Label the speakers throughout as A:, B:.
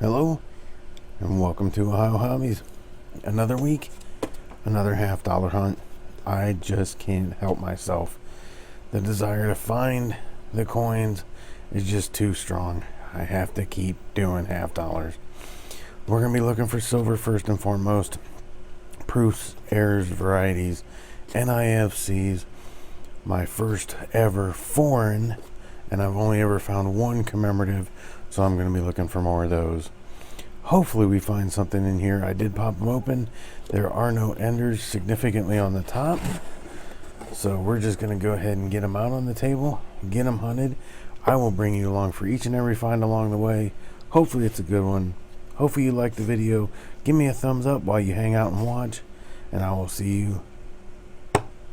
A: Hello, and welcome to Ohio Hobbies. Another week, another $half hunt. I just can't help myself. The desire to find the coins is just too strong. I have to keep doing $half. We're going to be looking for silver first and foremost. Proofs, errors, varieties, NIFCs. My first ever foreign, and I've only ever found one commemorative, so I'm going to be looking for more of those. Hopefully we find something in here. I did pop them open. There are no enders significantly on the top, so we're just going to go ahead and get them out on the table, get them hunted. I will bring you along for each and every find along the way. Hopefully it's a good one. Hopefully you like the video. Give me a thumbs up while you hang out and watch, and I will see you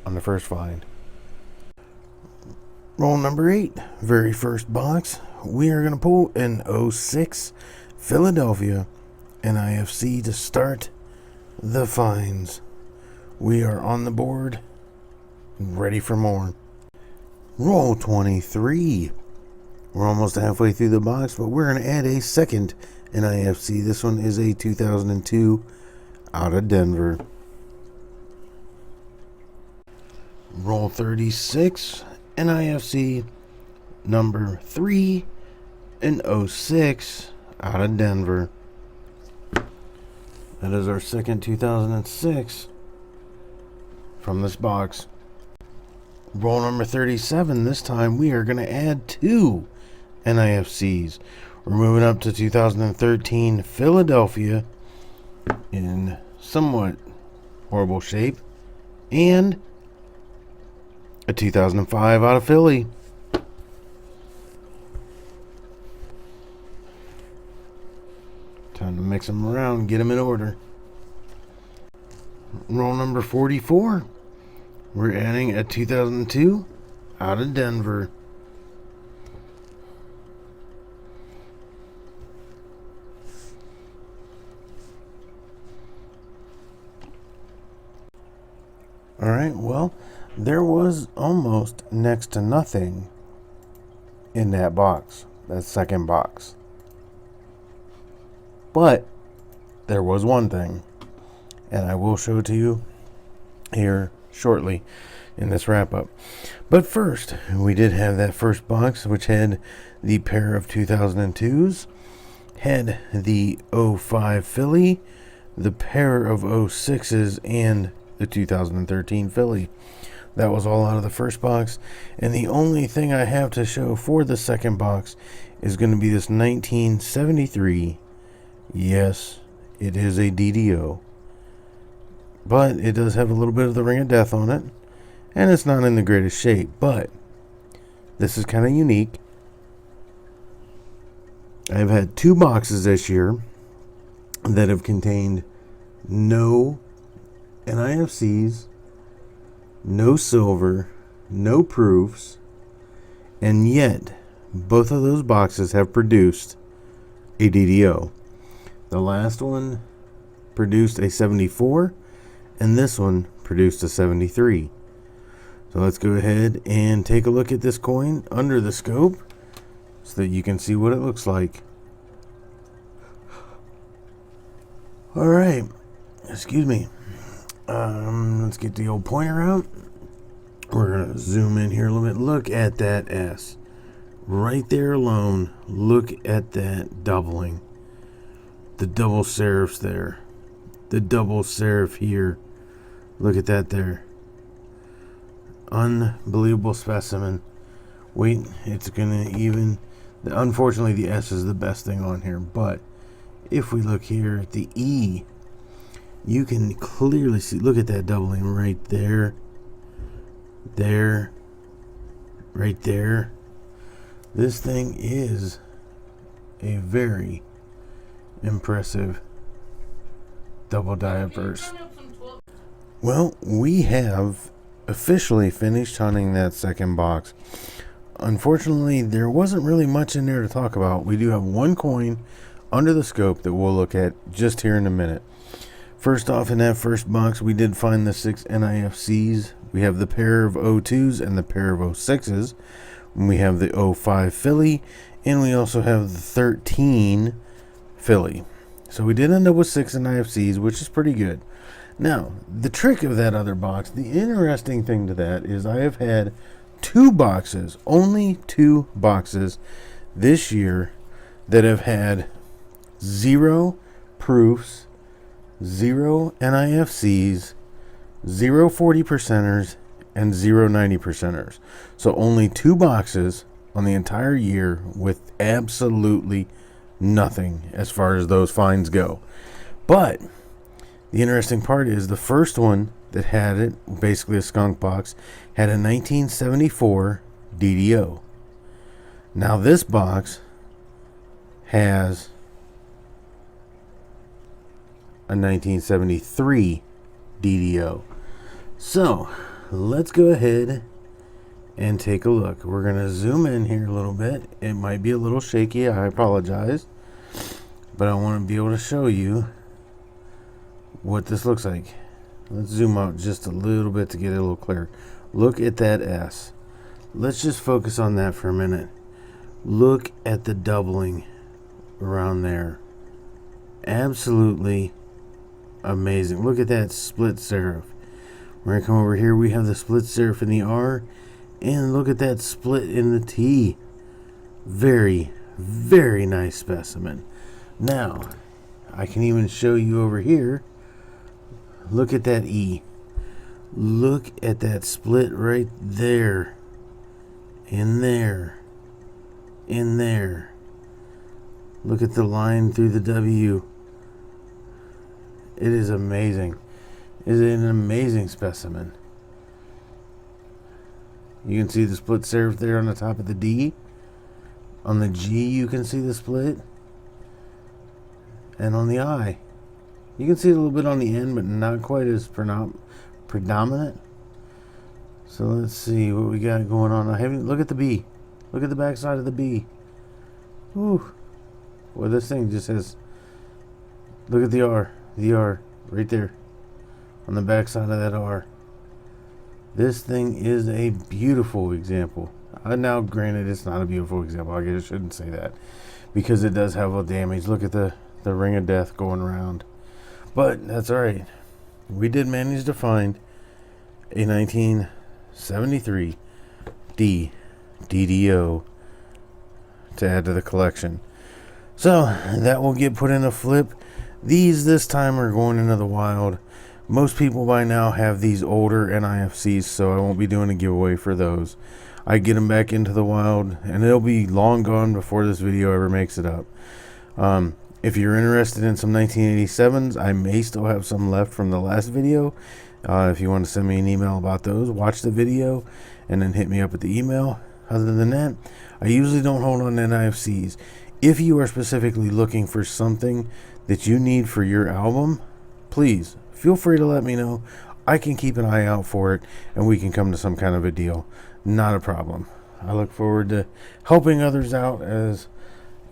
A: on the first find. Roll number 8, very first box. We are going to pull an 06 Philadelphia NIFC to start the finds. We are on the board, ready for more. Roll 23. We're almost halfway through the box, but we're going to add a second NIFC. This one is a 2002 out of Denver. Roll 36. NIFC number 3 and 06 out of Denver. That is our second 2006 from this box. Roll number 37. This time we are going to add 2 NIFCs. We're moving up to 2013 Philadelphia in somewhat horrible shape, and a 2005 out of Philly. Time to mix them around, get them in order. Roll number 44. We're adding a 2002 out of Denver. Alright, well, there was almost next to nothing in that box, that second box. But there was one thing, and I will show it to you here shortly in this wrap up. But first, we did have that first box, which had the pair of 2002s, had the 05 Philly, the pair of 06s, and the 2013 Philly. That was all out of the first box, and the only thing I have to show for the second box is going to be this 1973. Yes, it is a DDO, but it does have a little bit of the Ring of Death on it, and it's not in the greatest shape, but this is kind of unique. I've had 2 boxes this year that have contained no NIFCs, no silver, no proofs, and yet both of those boxes have produced a DDO. The last one produced a 74, and this one produced a 73. So let's go ahead and take a look at this coin under the scope so that you can see what it looks like. Alright, excuse me. Let's get the old pointer out. We're going to zoom in here a little bit. Look at that S. Right there alone, look at that doubling. The double serifs there. The double serif here. Look at that there. Unbelievable specimen. Wait, it's going to even... Unfortunately, the S is the best thing on here. But if we look here at the E, you can clearly see, look at that doubling right there. There. Right there. This thing is a very impressive double die verse. Well, we have officially finished hunting that second box. Unfortunately, there wasn't really much in there to talk about. We do have one coin under the scope that we'll look at just here in a minute. First off, in that first box, we did find the 6 NIFCs. We have the pair of 02s and the pair of 06s. We have the 05 Philly, and we also have the 13 Philly. So we did end up with 6 NIFCs, which is pretty good. Now, the trick of that other box, the interesting thing to that is I have had 2 boxes, only 2 boxes this year that have had 0 proofs, 0 NIFCs, 0 40%ers, and 0 90%ers. So only 2 boxes on the entire year with absolutely nothing as far as those finds go. But the interesting part is the first one that had it, basically a skunk box, had a 1974 DDO. Now this box has a 1973 DDO. So let's go ahead and take a look. We're going to zoom in here a little bit. It might be a little shaky. I apologize. But I want to be able to show you what this looks like. Let's zoom out just a little bit to get it a little clearer. Look at that S. Let's just focus on that for a minute. Look at the doubling around there. Absolutely amazing. Look at that split serif. We're going to come over here. We have the split serif in the R. And look at that split in the T. Very, very nice specimen. Now, I can even show you over here. Look at that E. Look at that split right there. In there. In there. Look at the line through the W. It is amazing. It is an amazing specimen. You can see the split serif there on the top of the D. On the G, you can see the split. And on the I, you can see it a little bit on the end, but not quite as predominant. So let's see what we got going on. Look at the B. Look at the back side of the B. Whew. Well, this thing just has... Look at the R. The R right there. On the back side of that R. This thing is a beautiful example. Now, granted, it's not a beautiful example. I guess I shouldn't say that. Because it does have a damage. Look at the ring of death going around. But that's alright. We did manage to find a 1973 DDO to add to the collection. So that will get put in a flip. These this time are going into the wild. Most people by now have these older NIFCs, so I won't be doing a giveaway for those. I get them back into the wild, and it'll be long gone before this video ever makes it up. If you're interested in some 1987s, I may still have some left from the last video. If you want to send me an email about those, watch the video, and then hit me up at the email. Other than that, I usually don't hold on to NIFCs. If you are specifically looking for something that you need for your album, please feel free to let me know. I can keep an eye out for it, and we can come to some kind of a deal. Not a problem. I look forward to helping others out as,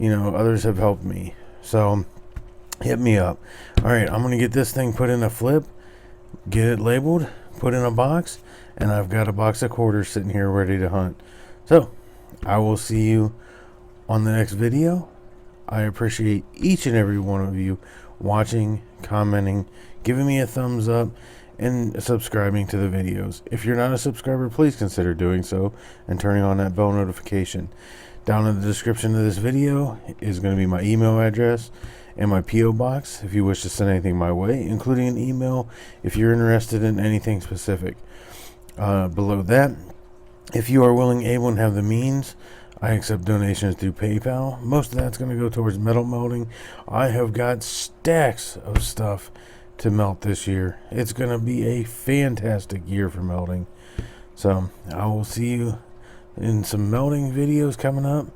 A: others have helped me. So, hit me up. Alright, I'm going to get this thing put in a flip, get it labeled, put in a box, and I've got a box of quarters sitting here ready to hunt. So, I will see you on the next video. I appreciate each and every one of you watching, commenting, giving me a thumbs up, and subscribing to the videos. If you're not a subscriber, please consider doing so and turning on that bell notification. Down in the description of this video is going to be my email address and my P.O. box if you wish to send anything my way, including an email if you're interested in anything specific. Below that, if you are willing, able, and have the means, I accept donations through PayPal. Most of that's going to go towards metal melting. I have got stacks of stuff to melt this year. It's going to be a fantastic year for melting. So I will see you in some melting videos coming up.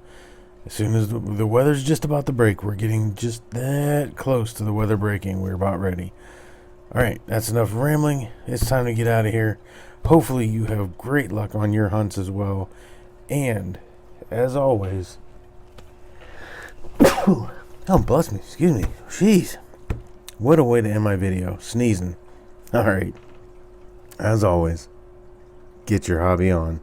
A: As soon as the weather's just about to break, we're getting just that close to the weather breaking. We're about ready. Alright, that's enough rambling. It's time to get out of here. Hopefully you have great luck on your hunts as well. And as always, oh, bless me, excuse me, jeez, what a way to end my video, sneezing. Alright, as always, get your hobby on.